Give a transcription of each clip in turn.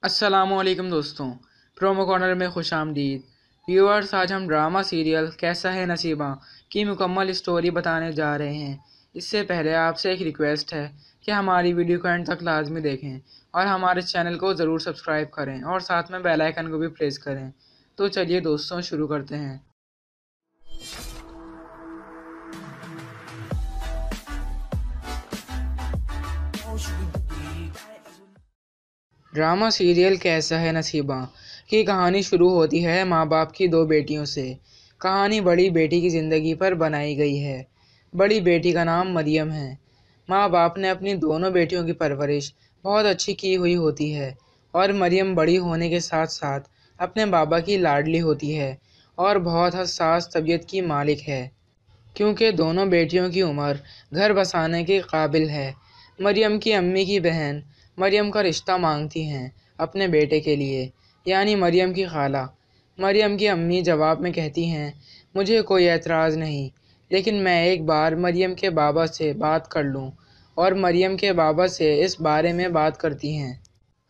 अस्सलाम वालेकुम दोस्तों, प्रोमो कॉर्नर में खुश आमदीद। व्यूअर्स, आज हम ड्रामा सीरियल कैसा है नसीबा की मुकम्मल स्टोरी बताने जा रहे हैं। इससे पहले आपसे एक रिक्वेस्ट है कि हमारी वीडियो को एंड तक लाजमी देखें और हमारे चैनल को ज़रूर सब्सक्राइब करें और साथ में बेल आइकन को भी प्रेस करें। तो चलिए दोस्तों, शुरू करते हैं। ड्रामा सीरियल कैसा है नसीबा की कहानी शुरू होती है माँ बाप की दो बेटियों से। कहानी बड़ी बेटी की ज़िंदगी पर बनाई गई है। बड़ी बेटी का नाम मरियम है। माँ बाप ने अपनी दोनों बेटियों की परवरिश बहुत अच्छी की हुई होती है और मरियम बड़ी होने के साथ साथ अपने बाबा की लाडली होती है और बहुत हसास तबीयत की मालिक है, क्योंकि दोनों बेटियों की उम्र घर बसाने के काबिल है। मरियम की अम्मी की बहन मरियम का रिश्ता मांगती हैं अपने बेटे के लिए, यानी मरियम की खाला। मरियम की अम्मी जवाब में कहती हैं, मुझे कोई एतराज़ नहीं, लेकिन मैं एक बार मरियम के बाबा से बात कर लूँ। और मरियम के बाबा से इस बारे में बात करती हैं।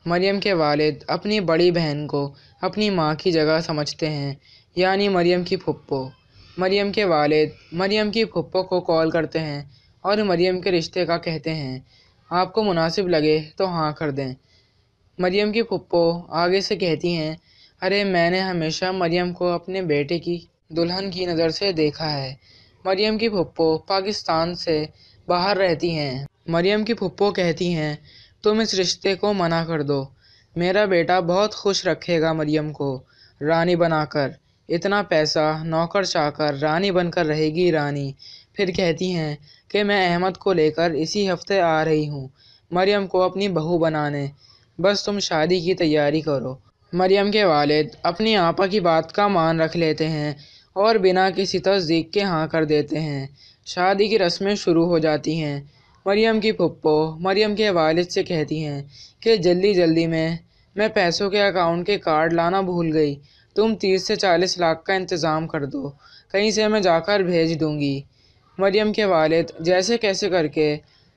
मरियम के वालिद अपनी बड़ी बहन को अपनी माँ की जगह समझते हैं, यानी मरियम की फुप्पो। मरियम के वालिद मरियम की फुप्पो को कॉल करते हैं और मरियम के रिश्ते का कहते हैं, आपको मुनासिब लगे तो हाँ कर दें। मरियम की फुप्पो आगे से कहती हैं, अरे मैंने हमेशा मरियम को अपने बेटे की दुल्हन की नज़र से देखा है। मरियम की फुप्पो पाकिस्तान से बाहर रहती हैं। मरियम की फुप्पो कहती हैं, तुम इस रिश्ते को मना कर दो। मेरा बेटा बहुत खुश रखेगा मरियम को रानी बनाकर। इतना पैसा, नौकर चाकर, रानी बनकर रहेगी रानी। फिर कहती हैं कि मैं अहमद को लेकर इसी हफ्ते आ रही हूँ मरियम को अपनी बहू बनाने, बस तुम शादी की तैयारी करो। मरियम के वालिद अपनी आपा की बात का मान रख लेते हैं और बिना किसी तस्दीक के हाँ कर देते हैं। शादी की रस्में शुरू हो जाती हैं। मरियम की फुप्पो मरियम के वालिद से कहती हैं कि जल्दी जल्दी में मैं पैसों के अकाउंट के कार्ड लाना भूल गई, तुम 30 से 40 लाख का इंतज़ाम कर दो, कहीं से मैं जाकर भेज दूँगी। मरियम के वालिद जैसे कैसे करके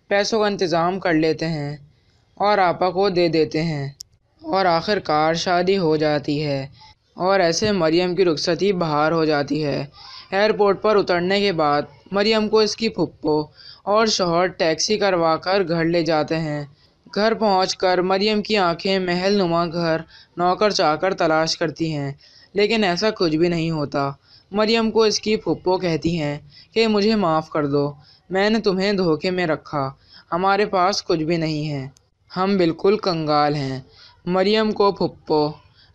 पैसों का इंतज़ाम कर लेते हैं और आपा को दे देते हैं और आखिरकार शादी हो जाती है। और ऐसे मरियम की रुखसती बाहर हो जाती है। एयरपोर्ट पर उतरने के बाद मरियम को इसकी फुप्पो और शौहर टैक्सी करवा कर घर ले जाते हैं। घर पहुंचकर मरियम की आंखें महल नुमा घर, नौकर चाकर तलाश करती हैं, लेकिन ऐसा कुछ भी नहीं होता। मरियम को इसकी फुप्पो कहती हैं कि मुझे माफ़ कर दो, मैंने तुम्हें धोखे में रखा, हमारे पास कुछ भी नहीं है, हम बिल्कुल कंगाल हैं। मरियम को फुप्पो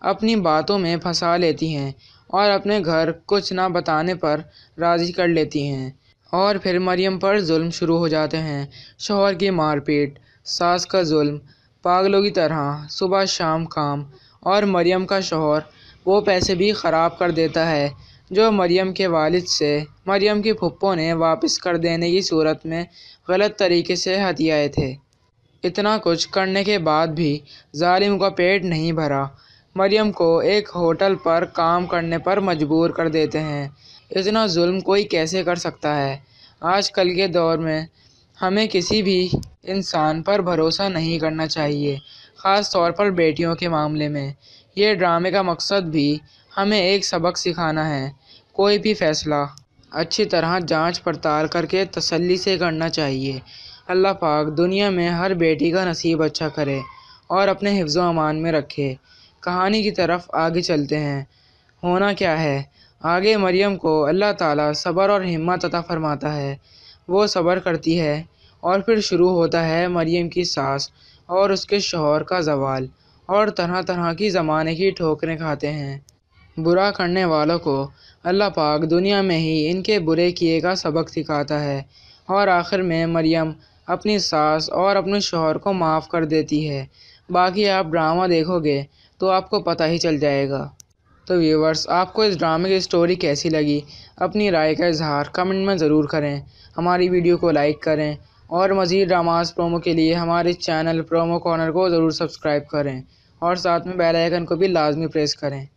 अपनी बातों में फंसा लेती हैं और अपने घर कुछ ना बताने पर राज़ी कर लेती हैं। और फिर मरियम पर जुल्म शुरू हो जाते हैं। शौहर की मारपीट, सास का जुल्म, पागलों की तरह सुबह शाम काम। और मरियम का शौहर वो पैसे भी ख़राब कर देता है जो मरियम के वालिद से मरियम की फुप्पो ने वापस कर देने की सूरत में गलत तरीके से हथियाए थे। इतना कुछ करने के बाद भी जालिम का पेट नहीं भरा। मरियम को एक होटल पर काम करने पर मजबूर कर देते हैं। इतना जुल्म कोई कैसे कर सकता है? आजकल के दौर में हमें किसी भी इंसान पर भरोसा नहीं करना चाहिए, ख़ास तौर पर बेटियों के मामले में। ये ड्रामे का मकसद भी हमें एक सबक सिखाना है। कोई भी फ़ैसला अच्छी तरह जांच पड़ताल करके तसल्ली से करना चाहिए। अल्लाह पाक दुनिया में हर बेटी का नसीब अच्छा करे और अपने हिफ्ज़ व अमान में रखे। कहानी की तरफ आगे चलते हैं। होना क्या है, आगे मरियम को अल्लाह ताला सब्र और हिम्मत अता फरमाता है। वो सब्र करती है और फिर शुरू होता है मरियम की सास और उसके शौहर का ज़वाल, और तरह तरह की ज़माने की ठोकरें खाते हैं। बुरा करने वालों को अल्लाह पाक दुनिया में ही इनके बुरे किए का सबक सिखाता है और आखिर में मरियम अपनी सास और अपने शौहर को माफ़ कर देती है। बाकी आप ड्रामा देखोगे तो आपको पता ही चल जाएगा। तो व्यूवर्स, आपको इस ड्रामे की स्टोरी कैसी लगी, अपनी राय का इजहार कमेंट में ज़रूर करें। हमारी वीडियो को लाइक करें और मज़ीद ड्रामास प्रोमो के लिए हमारे चैनल प्रोमो कॉर्नर को ज़रूर सब्सक्राइब करें और साथ में बेल आइकन को भी लाजमी प्रेस करें।